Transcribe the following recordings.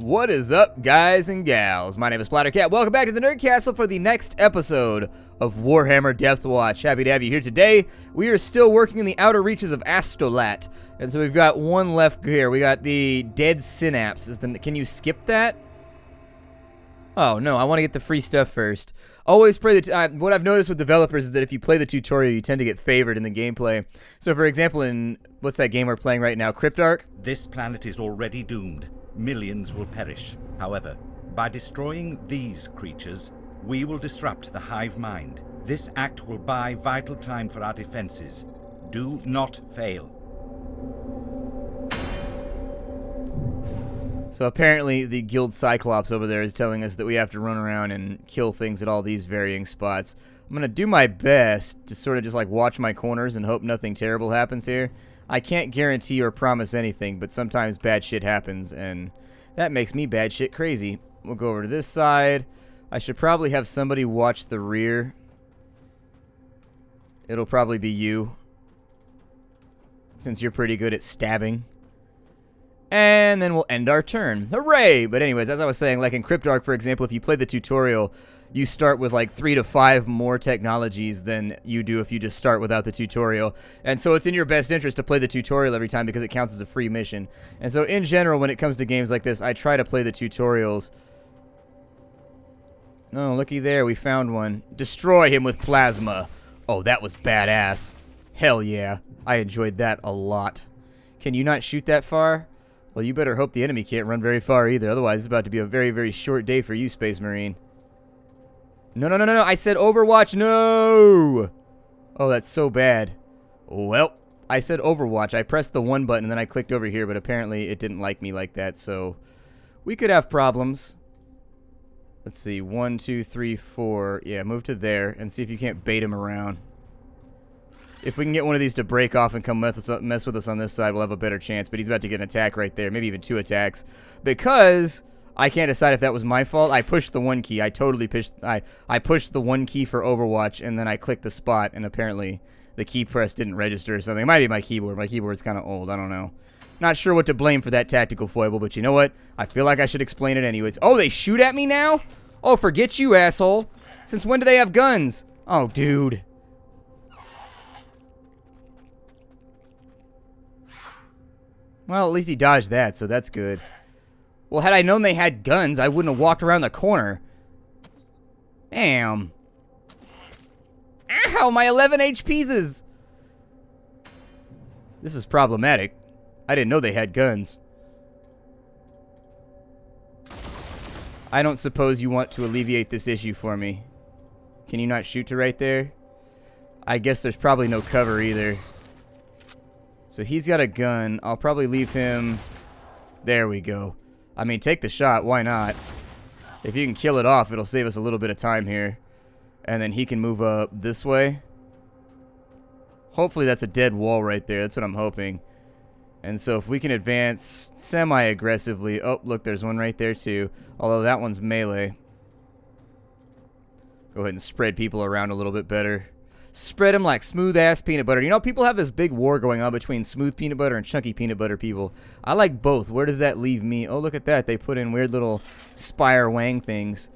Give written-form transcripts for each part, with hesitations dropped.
What is up, guys and gals? My name is Splattercat. Welcome back to the Nerd Castle for the next episode of Warhammer Deathwatch. Happy to have you here today. We are still working in the outer reaches of Astolat, and so we've got one left here. We got the Dead Synapse. Can you skip that? Oh, no, I want to get the free stuff first. Always play what I've noticed with developers is that if you play the tutorial, you tend to get favored in the gameplay. So, for example, in, what's that game we're playing right now, Cryptarch? This planet is already doomed. Millions will perish. However, by destroying these creatures, we will disrupt the hive mind. This act will buy vital time for our defenses. Do not fail. So apparently the Guild Cyclops over there is telling us that we have to run around and kill things at all these varying spots. I'm going to do my best to sort of just like watch my corners and hope nothing terrible happens here. I can't guarantee or promise anything, but sometimes bad shit happens, and that makes me bad shit crazy. We'll go over to this side. I should probably have somebody watch the rear. It'll probably be you, since you're pretty good at stabbing. And then we'll end our turn. Hooray! But anyways, as I was saying, like in Cryptarch, for example, if you play the tutorial, you start with like 3 to 5 more technologies than you do if you just start without the tutorial. And so it's in your best interest to play the tutorial every time because it counts as a free mission. And so in general, when it comes to games like this, I try to play the tutorials. Oh, looky there, we found one. Destroy him with plasma. Oh, that was badass. Hell yeah. I enjoyed that a lot. Can you not shoot that far? Well, you better hope the enemy can't run very far either. Otherwise, it's about to be a very, very short day for you, Space Marine. No, no, no, no, no. I said Overwatch. No. Oh, that's so bad. Well, I said Overwatch. I pressed the 1 button and then I clicked over here, but apparently it didn't like me like that, so we could have problems. Let's see. 1, 2, 3, 4. Yeah, move to there and see if you can't bait him around. If we can get one of these to break off and come mess with us on this side, we'll have a better chance. But he's about to get an attack right there. Maybe even 2 attacks. Because I can't decide if that was my fault. I pushed the 1 key. I totally pushed the 1 key for Overwatch, and then I clicked the spot, and apparently the key press didn't register or something. It might be my keyboard. My keyboard's kind of old. I don't know. Not sure what to blame for that tactical foible, but you know what? I feel like I should explain it anyways. Oh, they shoot at me now? Oh, forget you, asshole. Since when do they have guns? Oh, dude. Well, at least he dodged that, so that's good. Well, had I known they had guns, I wouldn't have walked around the corner. Damn. Ow, my 11 HPs. This is problematic. I didn't know they had guns. I don't suppose you want to alleviate this issue for me. Can you not shoot to right there? I guess there's probably no cover either. So he's got a gun. I'll probably leave him. There we go. I mean, take the shot. Why not? If you can kill it off, it'll save us a little bit of time here. And then he can move up this way. Hopefully that's a dead wall right there. That's what I'm hoping. And so if we can advance semi-aggressively. Oh, look, there's one right there too. Although that one's melee. Go ahead and spread people around a little bit better. Spread them like smooth-ass peanut butter. You know, people have this big war going on between smooth peanut butter and chunky peanut butter people. I like both. Where does that leave me? Oh, look at that. They put in weird little spire wang things.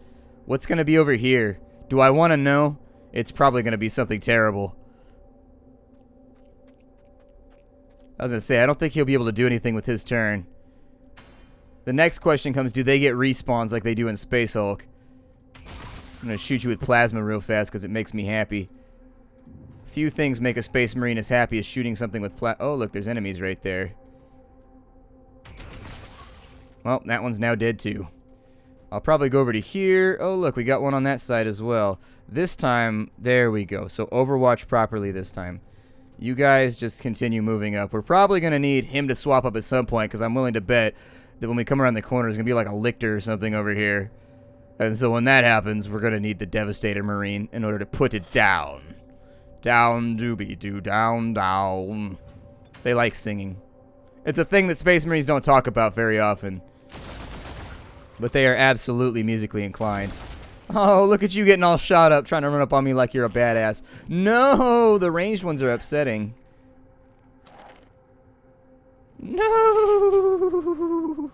What's going to be over here? Do I want to know? It's probably going to be something terrible. I was going to say, I don't think he'll be able to do anything with his turn. The next question comes, do they get respawns like they do in Space Hulk? I'm going to shoot you with plasma real fast because it makes me happy. Few things make a Space Marine as happy as shooting something with oh, look, there's enemies right there. Well, that one's now dead too. I'll probably go over to here. Oh, look, we got one on that side as well. This time, there we go. So Overwatch properly this time. You guys just continue moving up. We're probably going to need him to swap up at some point because I'm willing to bet that when we come around the corner, there's going to be like a Lictor or something over here. And so when that happens, we're going to need the Devastator Marine in order to put it down. Down, doobie-doo, down, down. They like singing. It's a thing that Space Marines don't talk about very often. But they are absolutely musically inclined. Oh, look at you getting all shot up, trying to run up on me like you're a badass. No, the ranged ones are upsetting. No.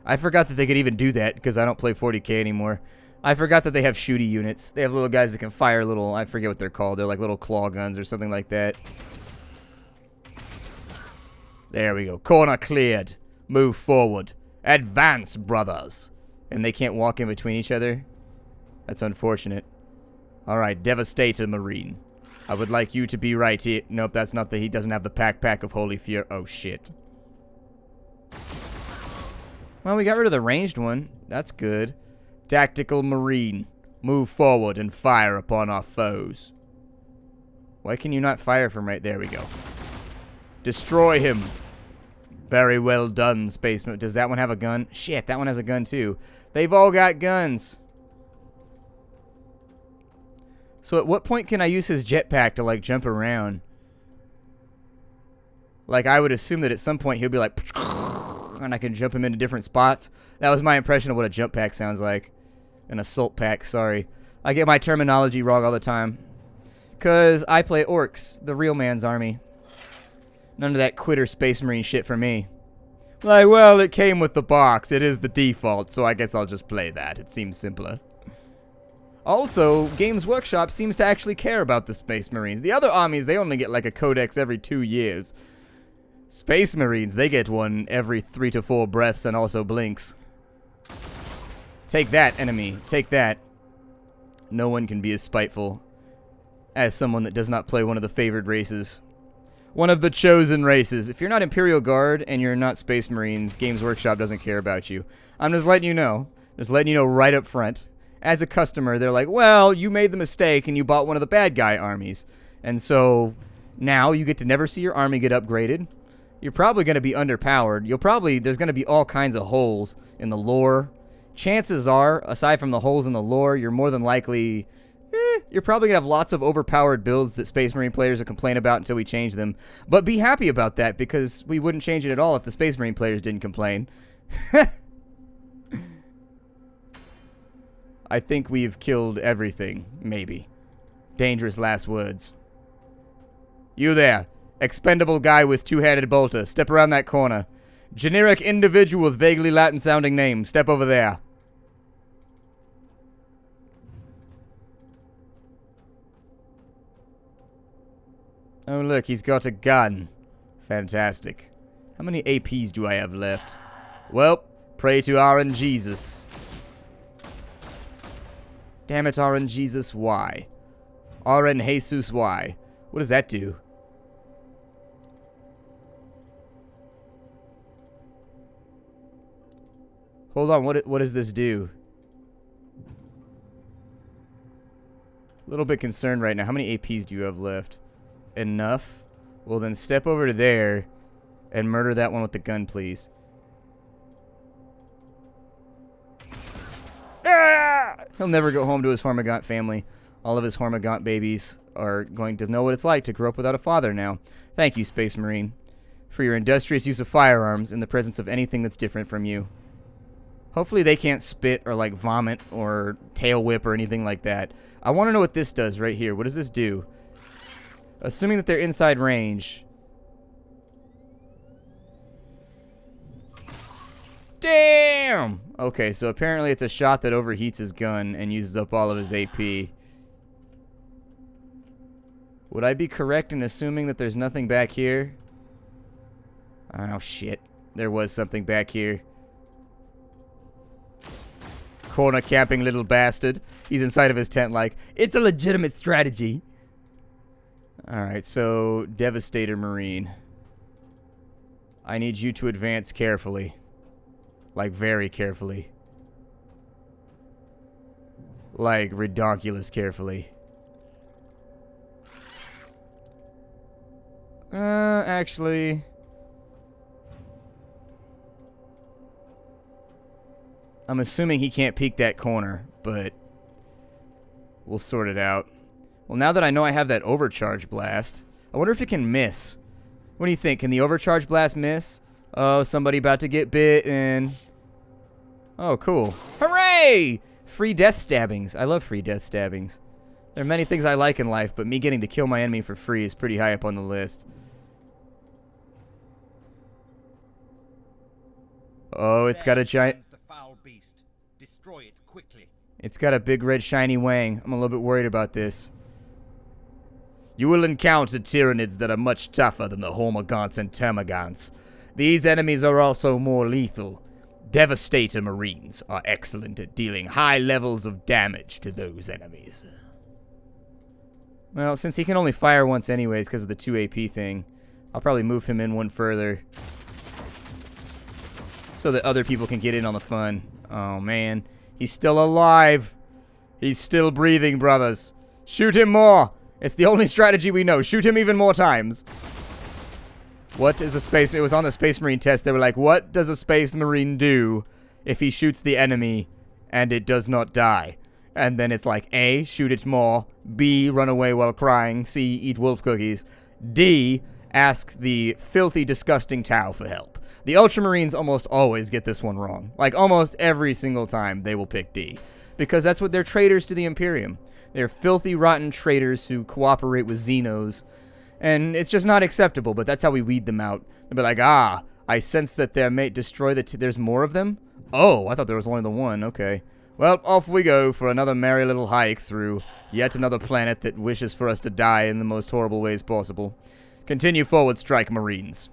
I forgot that they could even do that because I don't play 40k anymore. I forgot that they have shooty units. They have little guys that can fire little, I forget what they're called. They're like little claw guns or something like that. There we go. Corner cleared. Move forward. Advance, brothers. And they can't walk in between each other? That's unfortunate. Alright, Devastator Marine. I would like you to be right here. Nope, that's not the... He doesn't have the pack of Holy Fear. Oh, shit. Well, we got rid of the ranged one. That's good. Tactical Marine. Move forward and fire upon our foes. Why can you not fire from right there? We go. Destroy him. Very well done, Spaceman. Does that one have a gun? Shit, that one has a gun too. They've all got guns. So at what point can I use his jetpack to, like, jump around? Like, I would assume that at some point he'll be like... and I can jump him into different spots. That was my impression of what a jump pack sounds like. An assault pack, sorry. I get my terminology wrong all the time. Because I play orcs, the real man's army. None of that quitter Space Marine shit for me. Like, well, it came with the box. It is the default, so I guess I'll just play that. It seems simpler. Also, Games Workshop seems to actually care about the Space Marines. The other armies, they only get like a codex every 2 years. Space Marines, they get one every 3 to 4 breaths and also blinks. Take that, enemy. Take that. No one can be as spiteful as someone that does not play one of the favored races. One of the chosen races. If you're not Imperial Guard and you're not Space Marines, Games Workshop doesn't care about you. I'm just letting you know. Just letting you know right up front. As a customer, they're like, well, you made the mistake and you bought one of the bad guy armies. And so now you get to never see your army get upgraded. You're probably going to be underpowered. There's going to be all kinds of holes in the lore. Chances are, aside from the holes in the lore, you're more than likely... you're probably going to have lots of overpowered builds that Space Marine players will complain about until we change them. But be happy about that, because we wouldn't change it at all if the Space Marine players didn't complain. I think we've killed everything, maybe. Dangerous last words. You there, expendable guy with two-handed bolter, step around that corner. Generic individual with vaguely Latin-sounding name, step over there. Oh, look, he's got a gun. Fantastic. How many APs do I have left? Well, pray to RN Jesus. Damn it, RN Jesus, why? RN Jesus, why? What does that do? Hold on, what does this do? A little bit concerned right now. How many APs do you have left? Enough? Well, then step over to there and murder that one with the gun, please. He'll never go home to his Hormigaunt family. All of his Hormigaunt babies are going to know what it's like to grow up without a father now. Thank you, Space Marine, for your industrious use of firearms in the presence of anything that's different from you. Hopefully they can't spit or, like, vomit or tail whip or anything like that. I want to know what this does right here. What does this do? Assuming that they're inside range. Damn! Okay, so apparently it's a shot that overheats his gun and uses up all of his AP. Would I be correct in assuming that there's nothing back here? Oh, shit. There was something back here. Corner camping little bastard. He's inside of his tent like, it's a legitimate strategy. Alright, so Devastator Marine. I need you to advance carefully. Like, very carefully. Like, redonkulous carefully. Actually... I'm assuming he can't peek that corner, but... we'll sort it out. Well, now that I know I have that overcharge blast, I wonder if it can miss. What do you think? Can the overcharge blast miss? Oh, somebody about to get bit and... oh, cool. Hooray! Free death stabbings. I love free death stabbings. There are many things I like in life, but me getting to kill my enemy for free is pretty high up on the list. Oh, it's got a giant... The foul beast. Destroy it quickly. It's got a big red shiny wang. I'm a little bit worried about this. You will encounter Tyranids that are much tougher than the Hormagaunts and Termagants. These enemies are also more lethal. Devastator Marines are excellent at dealing high levels of damage to those enemies. Well, since he can only fire once anyways because of the 2 AP thing, I'll probably move him in one further so that other people can get in on the fun. Oh, man. He's still alive. He's still breathing, brothers. Shoot him more. It's the only strategy we know. Shoot him even more times. What is a space... It was on the Space Marine test. They were like, what does a Space Marine do if he shoots the enemy and it does not die? And then it's like, A, shoot it more. B, run away while crying. C, eat wolf cookies. D, ask the filthy, disgusting Tau for help. The Ultramarines almost always get this one wrong. Like, almost every single time they will pick D. Because that's what they're traitors to the Imperium. They're filthy, rotten traitors who cooperate with Xenos. And it's just not acceptable, but that's how we weed them out. They'll be like, ah, I sense that their mate destroy the... There's more of them? Oh, I thought there was only the one. Okay. Well, off we go for another merry little hike through yet another planet that wishes for us to die in the most horrible ways possible. Continue forward, strike Marines.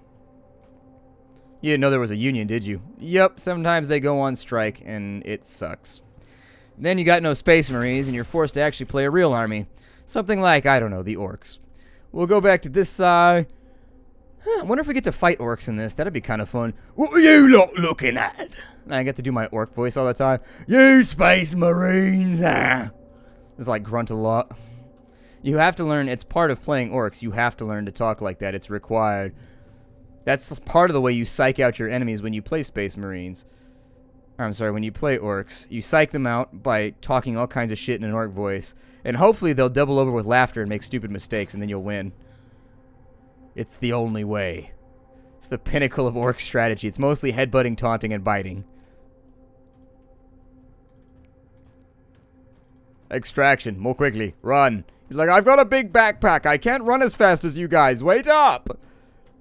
You didn't know there was a union, did you? Yep, sometimes they go on strike, and it sucks. Then you got no Space Marines, and you're forced to actually play a real army. Something like, I don't know, the Orcs. We'll go back to this side. I wonder if we get to fight Orcs in this. That'd be kind of fun. What are you lot looking at? And I get to do my Orc voice all the time. You Space Marines! It's like grunt a lot. You have to learn, it's part of playing Orcs. You have to learn to talk like that. It's required. That's part of the way you psych out your enemies when you play Space Marines. I'm sorry, when you play Orcs. You psych them out by talking all kinds of shit in an Orc voice. And hopefully they'll double over with laughter and make stupid mistakes, and then you'll win. It's the only way. It's the pinnacle of Orc strategy. It's mostly headbutting, taunting, and biting. Extraction. More quickly. Run. He's like, I've got a big backpack. I can't run as fast as you guys. Wait up.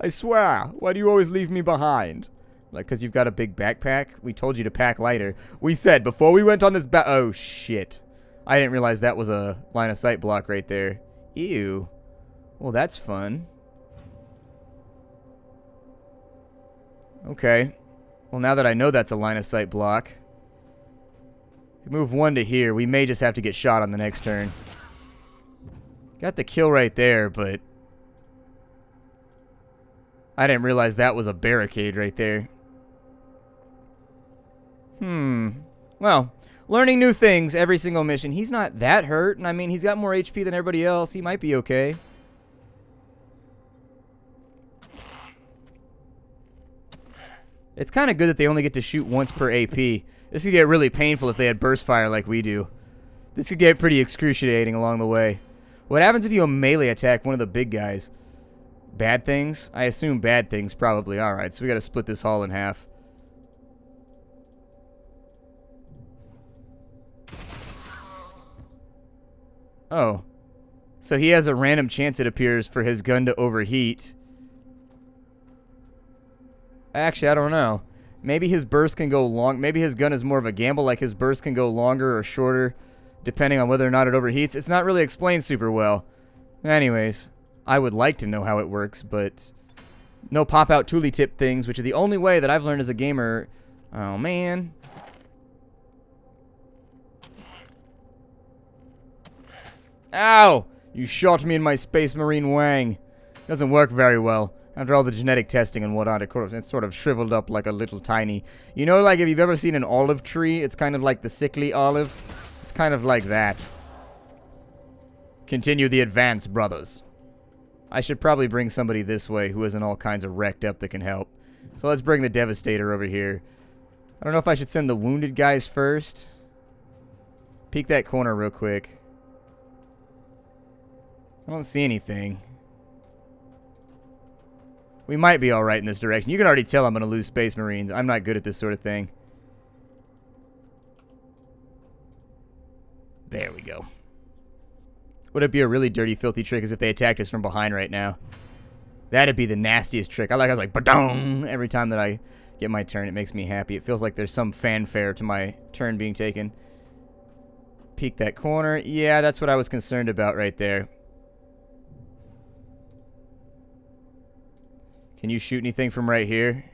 I swear. Why do you always leave me behind? Like, because you've got a big backpack? We told you to pack lighter. We said before we went on this oh, shit. I didn't realize that was a line of sight block right there. Ew. Well, that's fun. Okay. Well, now that I know that's a line of sight block, move one to here. We may just have to get shot on the next turn. Got the kill right there, but I didn't realize that was a barricade right there. Well, learning new things every single mission. He's not that hurt, and I mean, he's got more HP than everybody else. He might be okay. It's kind of good that they only get to shoot once per AP. This could get really painful if they had burst fire like we do. This could get pretty excruciating along the way. What happens if you melee attack one of the big guys? Bad things? I assume bad things, probably. Alright, so we gotta split this hall in half. Oh. So he has a random chance, it appears, for his gun to overheat. Actually, I don't know. Maybe his burst can go long. Maybe his gun is more of a gamble, like his burst can go longer or shorter, depending on whether or not it overheats. It's not really explained super well. Anyways, I would like to know how it works, but no pop-out toolie tip things, which are the only way that I've learned as a gamer. Oh, man. Ow! You shot me in my Space Marine wang. Doesn't work very well. After all the genetic testing and whatnot, it's sort of shriveled up like a little tiny... You know, like if you've ever seen an olive tree, it's kind of like the sickly olive. It's kind of like that. Continue the advance, brothers. I should probably bring somebody this way who isn't all kinds of wrecked up that can help. So let's bring the Devastator over here. I don't know if I should send the wounded guys first. Peek that corner real quick. I don't see anything. We might be alright in this direction. You can already tell I'm going to lose Space Marines. I'm not good at this sort of thing. There we go. Would it be a really dirty, filthy trick as if they attacked us from behind right now? That'd be the nastiest trick. I was like, ba-dong, every time that I get my turn. It makes me happy. It feels like there's some fanfare to my turn being taken. Peek that corner. Yeah, that's what I was concerned about right there. Can you shoot anything from right here?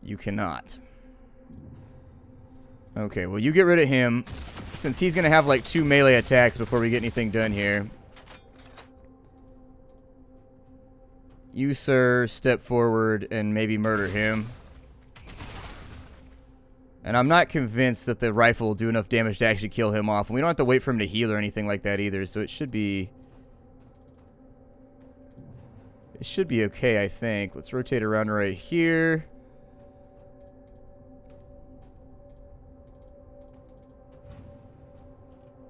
You cannot. Okay, well, you get rid of him, since he's going to have like 2 melee attacks before we get anything done here. You, sir, step forward and maybe murder him. And I'm not convinced that the rifle will do enough damage to actually kill him off. And we don't have to wait for him to heal or anything like that either, so it should be... It should be okay, I think. Let's rotate around right here.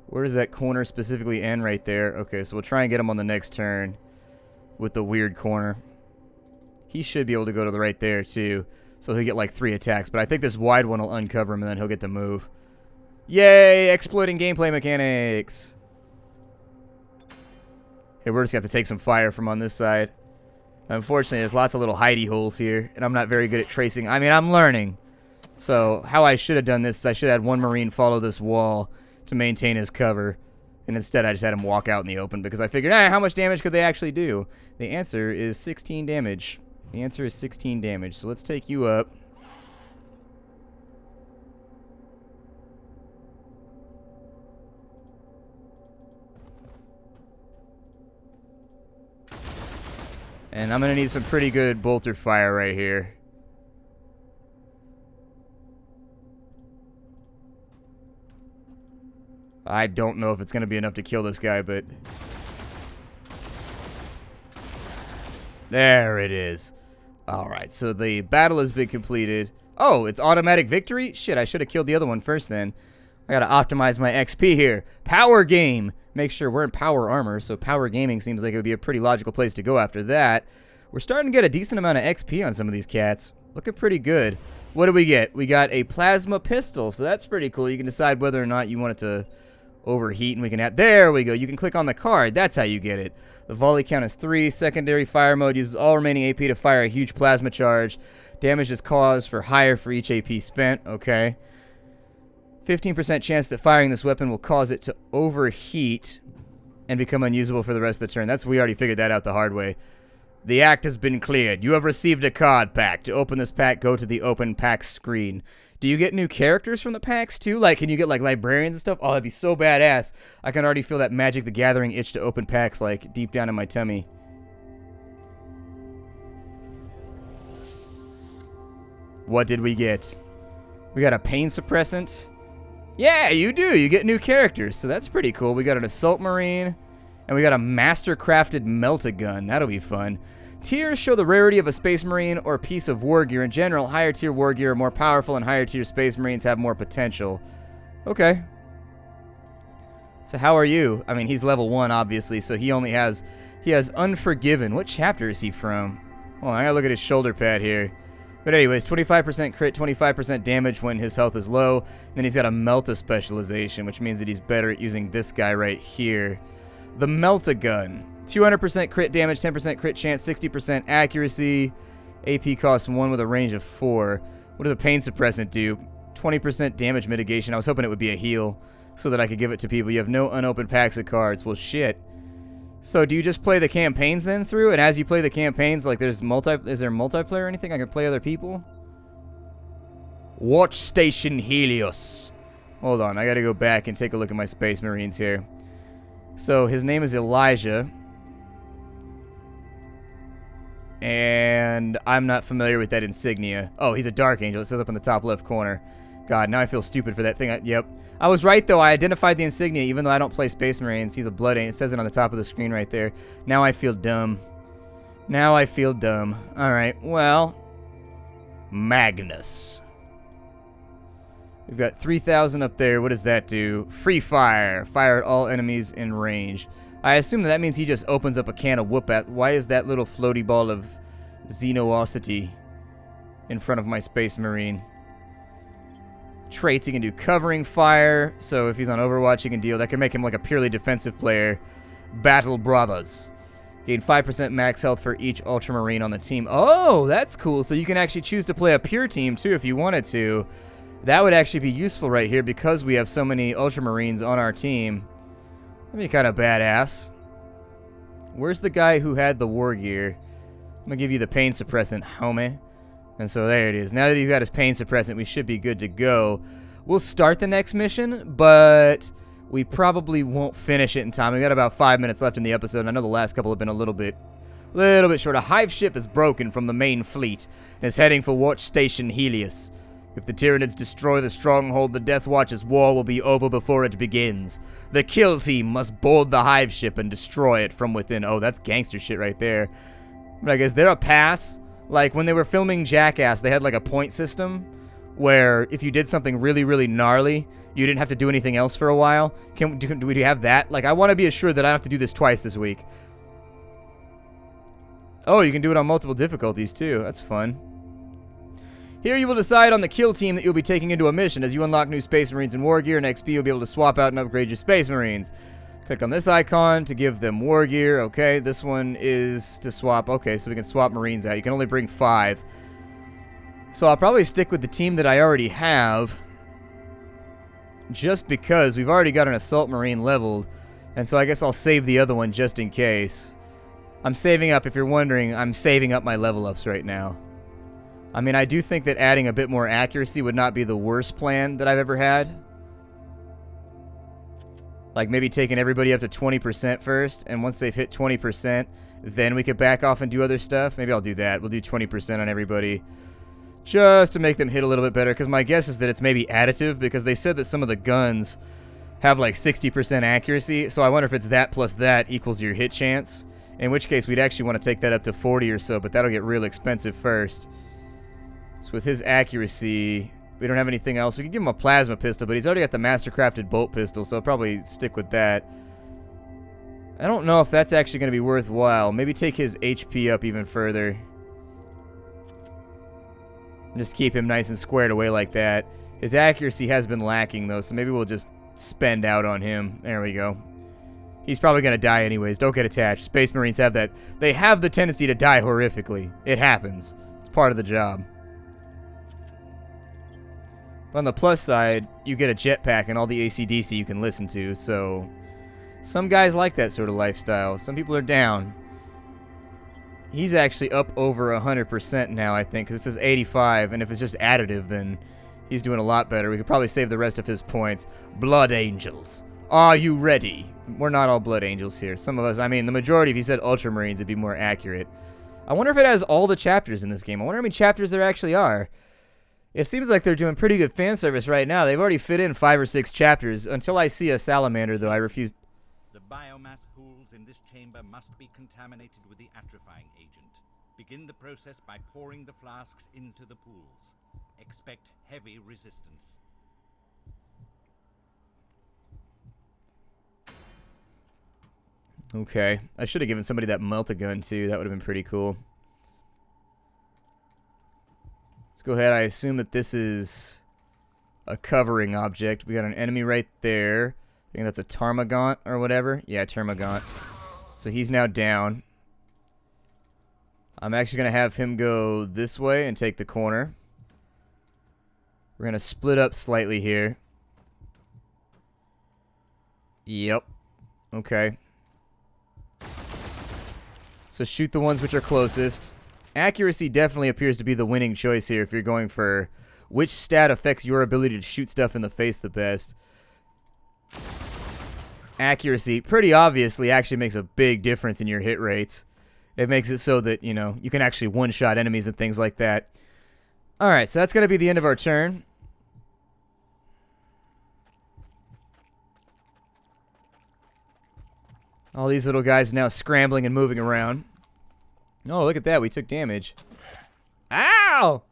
Where does that corner specifically end? Right there. Okay, so we'll try and get him on the next turn with the weird corner. He should be able to go to the right there, too. So he'll get like 3 attacks. But I think this wide one will uncover him, and then he'll get to move. Yay! Exploiting gameplay mechanics! Hey, we're just going to have to take some fire from on this side. Unfortunately, there's lots of little hidey holes here, and I'm not very good at tracing. I mean, I'm learning. So how I should have done this is I should have had one Marine follow this wall to maintain his cover, and instead I just had him walk out in the open because I figured, how much damage could they actually do? The answer is 16 damage. The answer is 16 damage. So let's take you up. And I'm going to need some pretty good bolter fire right here. I don't know if it's going to be enough to kill this guy, but... There it is. Alright, so the battle has been completed. Oh, it's automatic victory? Shit, I should have killed the other one first then. I gotta optimize my XP here. Power game! Make sure we're in power armor, so power gaming seems like it would be a pretty logical place to go after that. We're starting to get a decent amount of XP on some of these cats. Looking pretty good. What do we get? We got a plasma pistol, so that's pretty cool. You can decide whether or not you want it to overheat, and we can add... There we go. You can click on the card. That's how you get it. The volley count is 3. Secondary fire mode uses all remaining AP to fire a huge plasma charge. Damage is caused for higher for each AP spent. Okay. 15% chance that firing this weapon will cause it to overheat and become unusable for the rest of the turn. We already figured that out the hard way. The act has been cleared. You have received a card pack. To open this pack, go to the open pack screen. Do you get new characters from the packs, too? Like, can you get, like, librarians and stuff? Oh, that'd be so badass. I can already feel that Magic the Gathering itch to open packs, like, deep down in my tummy. What did we get? We got a pain suppressant. Yeah, you do. You get new characters, so that's pretty cool. We got an Assault Marine, and we got a Master-crafted Melt-A-Gun. That'll be fun. Tiers show the rarity of a Space Marine or piece of war gear. In general, higher tier war gear are more powerful and higher tier Space Marines have more potential. Okay. So how are you? I mean, he's level 1, obviously, so he has Unforgiven. What chapter is he from? Hold on, I gotta look at his shoulder pad here. But anyways, 25% crit, 25% damage when his health is low. Then he's got a Melt-A specialization, which means that he's better at using this guy right here. The Melt-A-Gun. 200% crit damage, 10% crit chance, 60% accuracy. AP costs 1 with a range of 4. What does a pain suppressant do? 20% damage mitigation. I was hoping it would be a heal so that I could give it to people. You have no unopened packs of cards. Well, shit. So do you just play the campaigns then through? And as you play the campaigns, like is there multiplayer or anything? I can play other people? Watch Station Helios. Hold on, I gotta go back and take a look at my Space Marines here. So his name is Elijah. And I'm not familiar with that insignia. Oh, he's a Dark Angel. It says up in the top left corner. God, now I feel stupid for that thing. Yep. I was right, though. I identified the insignia, even though I don't play Space Marines. He's a Blood Angel. It says it on the top of the screen right there. Now I feel dumb. Now I feel dumb. Alright, well. Magnus. We've got 3,000 up there. What does that do? Free fire. Fire at all enemies in range. I assume that means he just opens up a can of whoop-at. Why is that little floaty ball of xenosity in front of my Space Marine? Traits, he can do covering fire. So if he's on Overwatch, he can deal. That can make him like a purely defensive player. Battle Brothers. Gain 5% max health for each Ultramarine on the team. Oh, that's cool. So you can actually choose to play a pure team, too, if you wanted to. That would actually be useful right here because we have so many Ultramarines on our team. That'd be kind of badass. Where's the guy who had the war gear? I'm going to give you the pain suppressant, homie. And so there it is. Now that he's got his pain suppressant, we should be good to go. We'll start the next mission, but we probably won't finish it in time. We got about 5 minutes left in the episode. I know the last couple have been a little bit short. A hive ship is broken from the main fleet and is heading for Watch Station Helios. If the Tyranids destroy the stronghold, the Deathwatch's war will be over before it begins. The kill team must board the hive ship and destroy it from within. Oh, that's gangster shit right there. But I guess they're a pass. Like, when they were filming Jackass, they had, like, a point system where if you did something really, really gnarly, you didn't have to do anything else for a while. Do we have that? Like, I want to be assured that I don't have to do this twice this week. Oh, you can do it on multiple difficulties, too. That's fun. Here you will decide on the kill team that you'll be taking into a mission. As you unlock new Space Marines and War Gear and XP, you'll be able to swap out and upgrade your Space Marines. Click on this icon to give them War Gear. Okay, this one is to swap. Okay, so we can swap Marines out. You can only bring 5. So I'll probably stick with the team that I already have, just because we've already got an Assault Marine leveled. And so I guess I'll save the other one just in case. I'm saving up, if you're wondering, I'm saving up my level ups right now. I mean, I do think that adding a bit more accuracy would not be the worst plan that I've ever had. Like, maybe taking everybody up to 20% first, and once they've hit 20%, then we could back off and do other stuff. Maybe I'll do that. We'll do 20% on everybody, just to make them hit a little bit better, because my guess is that it's maybe additive, because they said that some of the guns have, like, 60% accuracy, so I wonder if it's that plus that equals your hit chance, in which case we'd actually want to take that up to 40 or so, but that'll get real expensive first. So with his accuracy, we don't have anything else. We could give him a plasma pistol, but he's already got the master-crafted bolt pistol, so I'll probably stick with that. I don't know if that's actually going to be worthwhile. Maybe take his HP up even further. And just keep him nice and squared away like that. His accuracy has been lacking, though, so maybe we'll just spend out on him. There we go. He's probably going to die anyways. Don't get attached. Space Marines have that. They have the tendency to die horrifically. It happens. It's part of the job. But on the plus side, you get a jetpack and all the AC/DC you can listen to, so some guys like that sort of lifestyle. Some people are down. He's actually up over 100% now, I think, because it says 85, and if it's just additive, then he's doing a lot better. We could probably save the rest of his points. Blood Angels, are you ready? We're not all Blood Angels here. Some of us, I mean, the majority, if he said Ultramarines, it'd be more accurate. I wonder if it has all the chapters in this game. I wonder how many chapters there actually are. It seems like they're doing pretty good fan service right now. They've already fit in 5 or 6 chapters. Until I see a salamander, though, I refuse. The biomass pools in this chamber must be contaminated with the atrophying agent. Begin the process by pouring the flasks into the pools. Expect heavy resistance. Okay. I should have given somebody that melt-a-gun, too. That would have been pretty cool. Let's go ahead. I assume that this is a covering object. We got an enemy right there. I think that's a Tarmagant or whatever. Yeah, Tarmagant. So he's now down. I'm actually going to have him go this way and take the corner. We're going to split up slightly here. Yep. Okay. So shoot the ones which are closest. Accuracy definitely appears to be the winning choice here if you're going for which stat affects your ability to shoot stuff in the face the best. Accuracy, pretty obviously, actually makes a big difference in your hit rates. It makes it so that, you know, you can actually one-shot enemies and things like that. Alright, so that's going to be the end of our turn. All these little guys now scrambling and moving around. Oh, look at that. We took damage. Ow!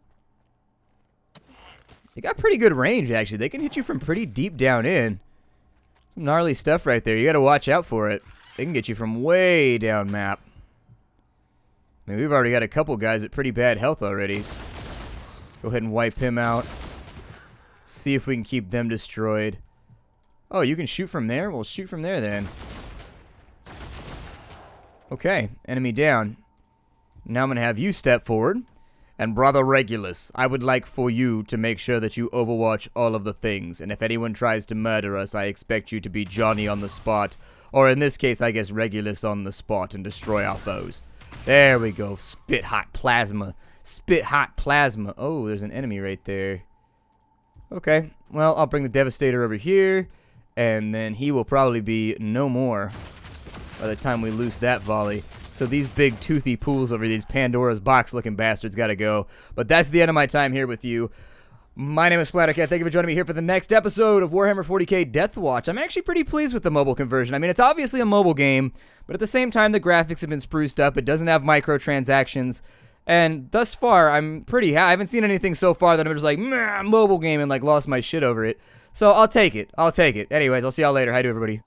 They got pretty good range, actually. They can hit you from pretty deep down in. Some gnarly stuff right there. You got to watch out for it. They can get you from way down map. I mean, we've already got a couple guys at pretty bad health already. Go ahead and wipe him out. See if we can keep them destroyed. Oh, you can shoot from there? Well, shoot from there then. Okay, enemy down. Now I'm going to have you step forward. And Brother Regulus, I would like for you to make sure that you overwatch all of the things. And if anyone tries to murder us, I expect you to be Johnny on the spot. Or in this case, I guess Regulus on the spot and destroy our foes. There we go. Spit hot plasma. Spit hot plasma. Oh, there's an enemy right there. Okay, well, I'll bring the Devastator over here. And then he will probably be no more by the time we loose that volley. So these big toothy pools over these Pandora's box looking bastards gotta go. But that's the end of my time here with you. My name is Splattercat. Thank you for joining me here for the next episode of Warhammer 40k Deathwatch. I'm actually pretty pleased with the mobile conversion. I mean, it's obviously a mobile game, but at the same time, the graphics have been spruced up. It doesn't have microtransactions. And thus far, I'm pretty I haven't seen anything so far that I'm just like, meh, mobile game, and like lost my shit over it. So I'll take it. I'll take it. Anyways, I'll see y'all later. Hi to everybody.